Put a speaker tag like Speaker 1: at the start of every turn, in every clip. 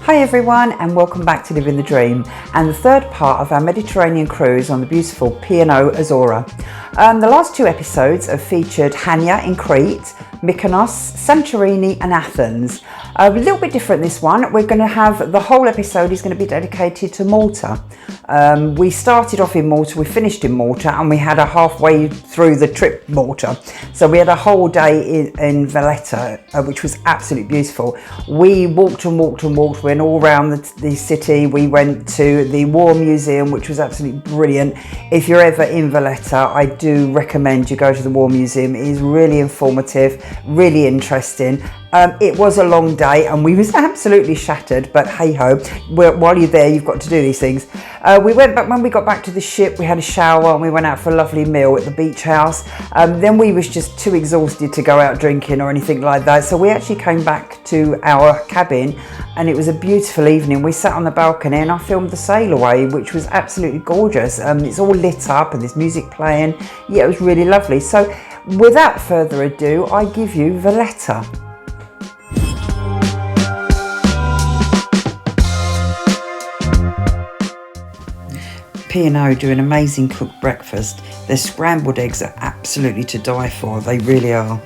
Speaker 1: Hi everyone, and welcome back to Living the Dream and the third part of our Mediterranean cruise on the beautiful P&O Azura. The last two episodes have featured Hania in Crete, Mykonos, Santorini and Athens. A little bit different this one. We're going to have the whole episode is going to be dedicated to Malta. We started off in Malta, we finished in Malta, and we had a halfway through the trip Malta. So we had a whole day in Valletta, which was absolutely beautiful. We walked and walked and walked, went all around the city. We went to the War Museum, which was absolutely brilliant. If you're ever in Valletta, I do recommend you go to the War Museum. It is really informative, really interesting. It was a long day and we was absolutely shattered, but hey ho, while you're there you've got to do these things. We went back, when we got back to the ship we had a shower and we went out for a lovely meal at the beach house. Then we was just too exhausted to go out drinking or anything like that, so we actually came back to our cabin and it was a beautiful evening. We sat on the balcony and I filmed the sail away, which was absolutely gorgeous. It's all lit up and there's music playing. Yeah, it was really lovely. So without further ado, I give you Valletta. P&O do an amazing cooked breakfast. Their scrambled eggs are absolutely to die for, they really are.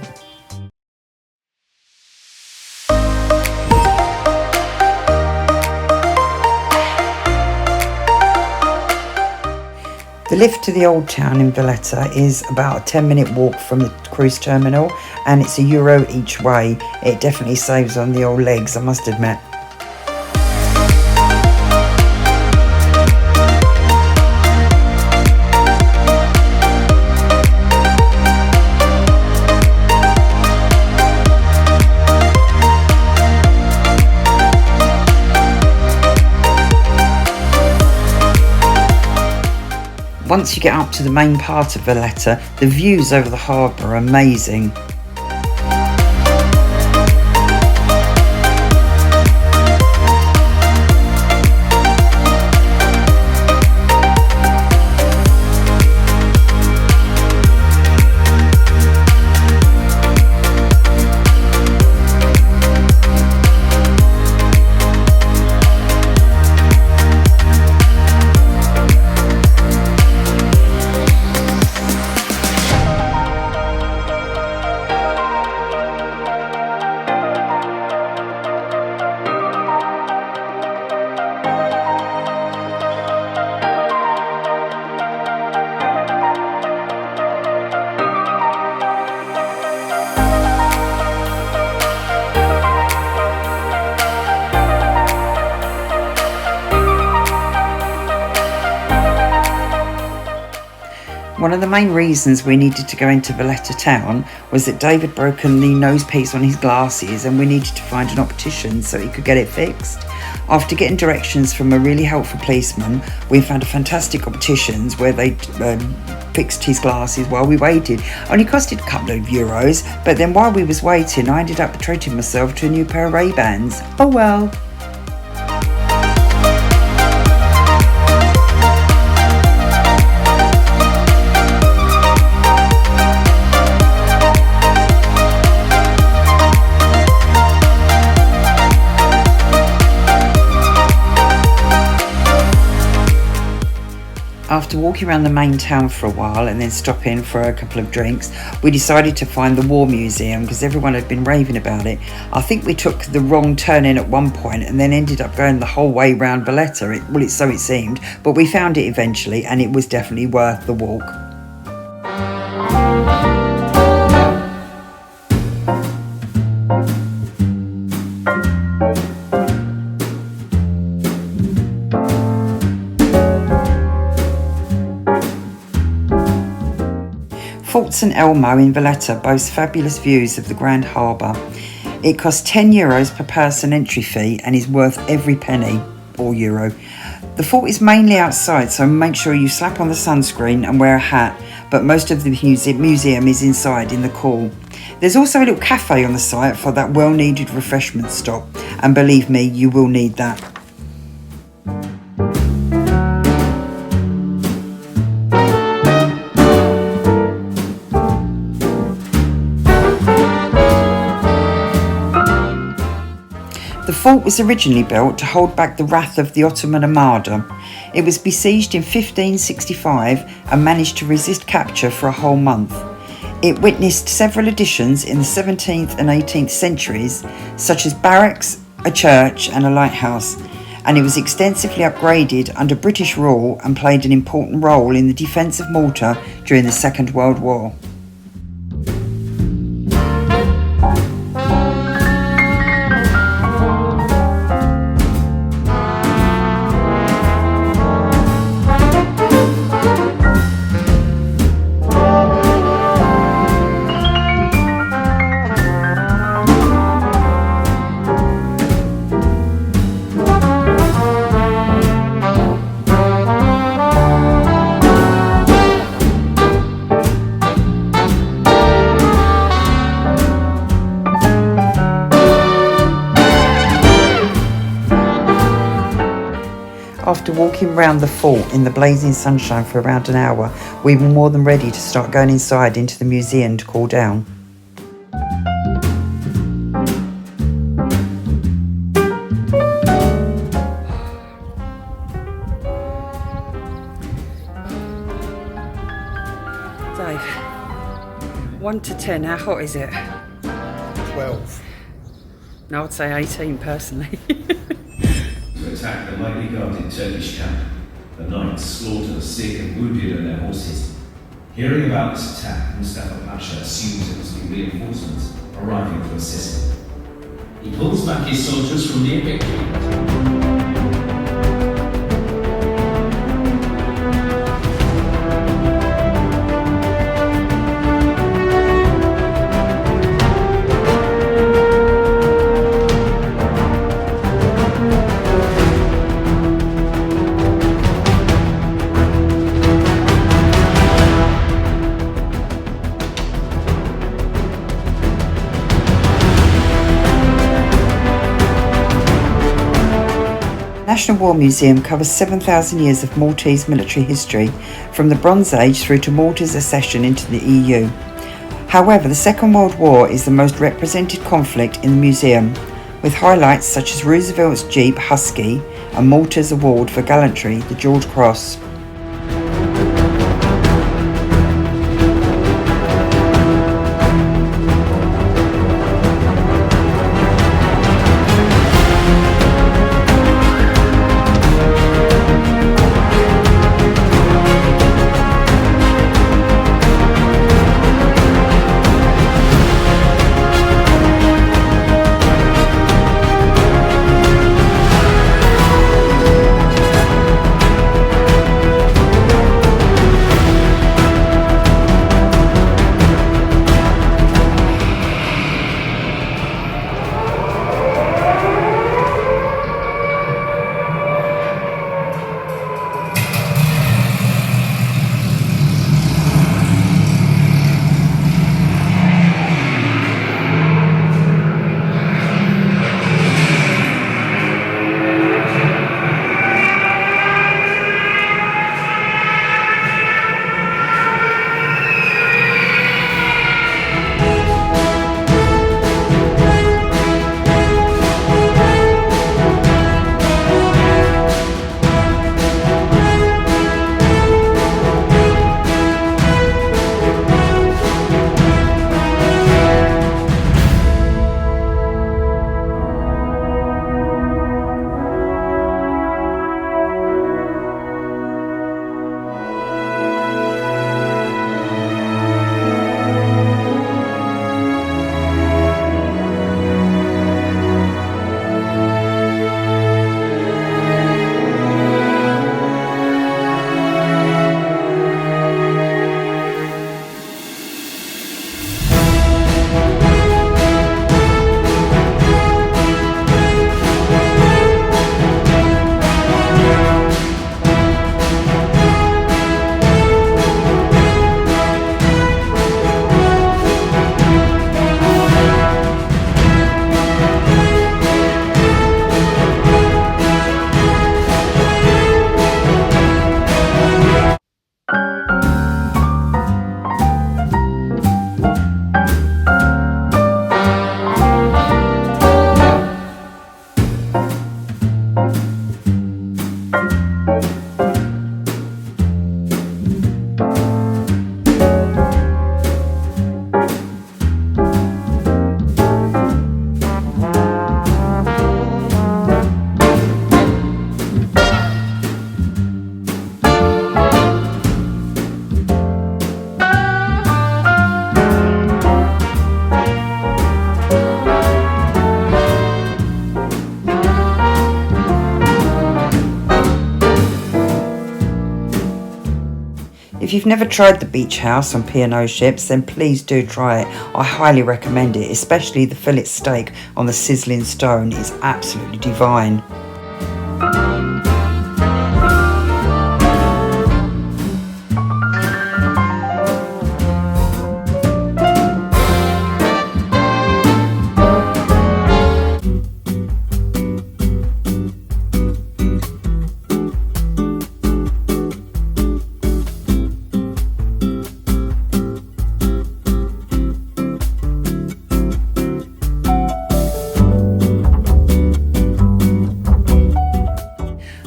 Speaker 1: The lift to the old town in Valletta is about a 10-minute walk from the cruise terminal and it's €1 each way. It definitely saves on the old legs, I must admit. Once you get up to the main part of Valletta, the views over the harbour are amazing. One of the main reasons we needed to go into Valletta town was that Dave had broken the nose piece on his glasses and we needed to find an optician so he could get it fixed. After getting directions from a really helpful policeman, we found a fantastic opticians where they fixed his glasses while we waited. Only costed a couple of euros, but then while we was waiting I ended up treating myself to a new pair of Ray-Bans. Oh well. After walking around the main town for a while and then stopping for a couple of drinks, we decided to find the War Museum because everyone had been raving about it. I think we took the wrong turn in at one point and then ended up going the whole way round Valletta. So it seemed, but we found it eventually and it was definitely worth the walk. Fort St Elmo in Valletta boasts fabulous views of the Grand Harbour. It costs €10 per person entry fee and is worth every penny, or euro. The fort is mainly outside, so make sure you slap on the sunscreen and wear a hat, but most of the museum is inside in the cool. There's also a little cafe on the site for that well-needed refreshment stop, and believe me, you will need that. The The fort was originally built to hold back the wrath of the Ottoman Armada. It was besieged in 1565 and managed to resist capture for a whole month. It witnessed several additions in the 17th and 18th centuries, such as barracks, a church and a lighthouse, and it was extensively upgraded under British rule and played an important role in the defence of Malta during the Second World War. After walking round the fort in the blazing sunshine for around an hour, we were more than ready to start going inside into the museum to cool down. Dave, 1 to 10, how hot is it?
Speaker 2: 12.
Speaker 1: No, I'd say 18 personally.
Speaker 3: To attack the lightly guarded Turkish camp. The knights slaughter the sick and wounded and their horses. Hearing about this attack, Mustafa Pasha assumes it must be reinforcements arriving to assist him. He pulls back his soldiers from near victory.
Speaker 1: National War Museum covers 7,000 years of Maltese military history, from the Bronze Age through to Malta's accession into the EU. However, the Second World War is the most represented conflict in the museum, with highlights such as Roosevelt's Jeep Husky and Malta's award for gallantry, the George Cross. If you've never tried the beach house on P&O ships, then please do try it. I highly recommend it, especially the fillet steak on the sizzling stone is absolutely divine.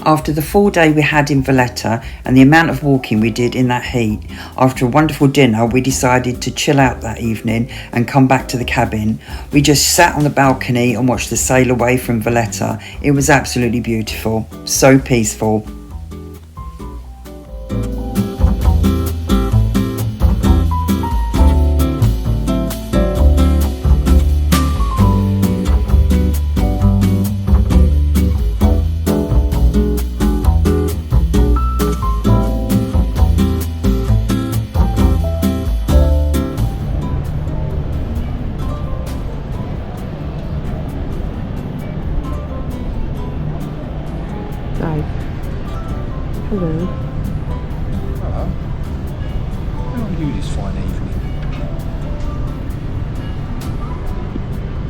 Speaker 1: After the full day we had in Valletta and the amount of walking we did in that heat, after a wonderful dinner we decided to chill out that evening and come back to the cabin. We just sat on the balcony and watched the sail away from Valletta. It was absolutely beautiful, so peaceful.
Speaker 4: Hello.
Speaker 2: Hello. How are you this fine evening?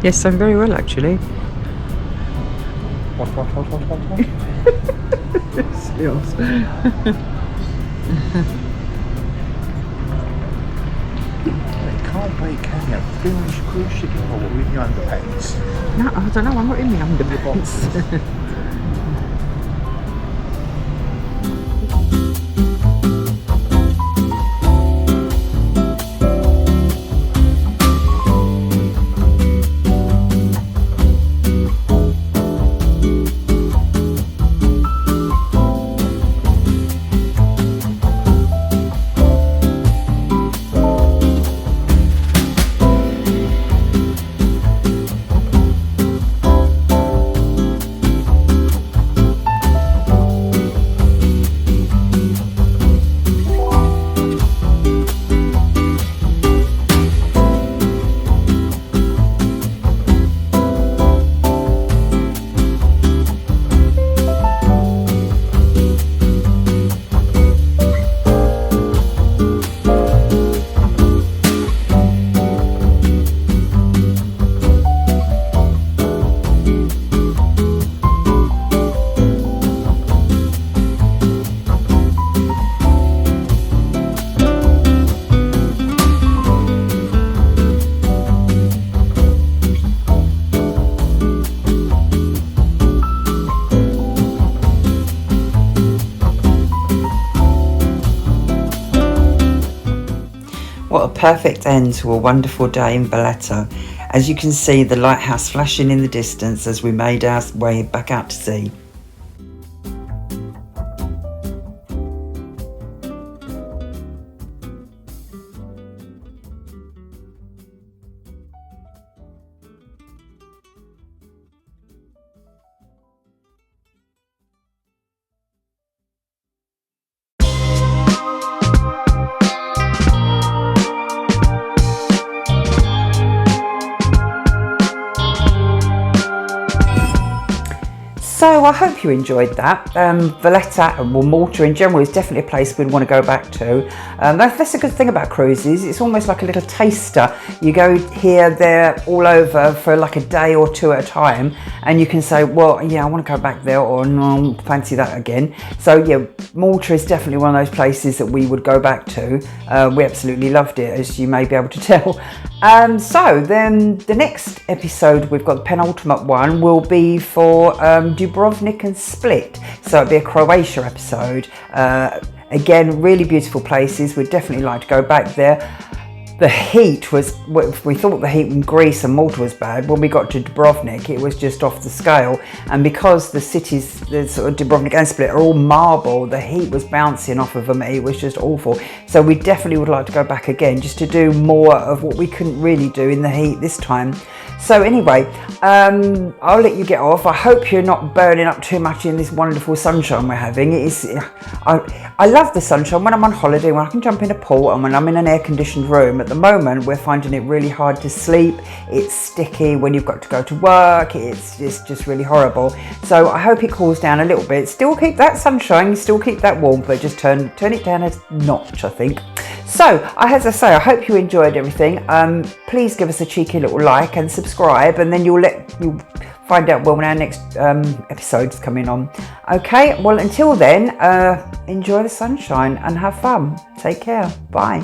Speaker 4: Yes, I'm very well actually.
Speaker 2: What?
Speaker 4: Yes.
Speaker 2: It can't be, can you? Finish cruise ship or what with your underpants?
Speaker 4: No, I don't know, I'm not in my underpants.
Speaker 1: What a perfect end to a wonderful day in Valletta. As you can see the lighthouse flashing in the distance as we made our way back out to sea. So I hope you enjoyed that. Valletta, well, Malta in general is definitely a place we'd want to go back to. That's a good thing about cruises. It's almost like a little taster. You go here, there, all over for like a day or two at a time, and you can say, well, yeah, I want to go back there, or no, fancy that again. So yeah, Malta is definitely one of those places that we would go back to. We absolutely loved it, as you may be able to tell. So then the next episode, we've got the penultimate one, will be for Dubrovnik and Split. So it'll be a Croatia episode. Again, really beautiful places. We'd definitely like to go back there. The heat was, we thought the heat in Greece and Malta was bad. When we got to Dubrovnik, it was just off the scale. And because the cities, the sort of Dubrovnik and Split are all marble, the heat was bouncing off of them. It was just awful. So we definitely would like to go back again, just to do more of what we couldn't really do in the heat this time. So anyway, I'll let you get off. I hope you're not burning up too much in this wonderful sunshine we're having. It is, I love the sunshine when I'm on holiday, when I can jump in a pool and when I'm in an air-conditioned room. At the moment, we're finding it really hard to sleep. It's sticky when you've got to go to work. It's just really horrible. So I hope it cools down a little bit. Still keep that sunshine, still keep that warmth, but just turn it down a notch, I think. So, as I say, I hope you enjoyed everything. Please give us a cheeky little like and subscribe, and then you'll find out when our next episode's coming on. Okay, well, until then, enjoy the sunshine and have fun. Take care. Bye.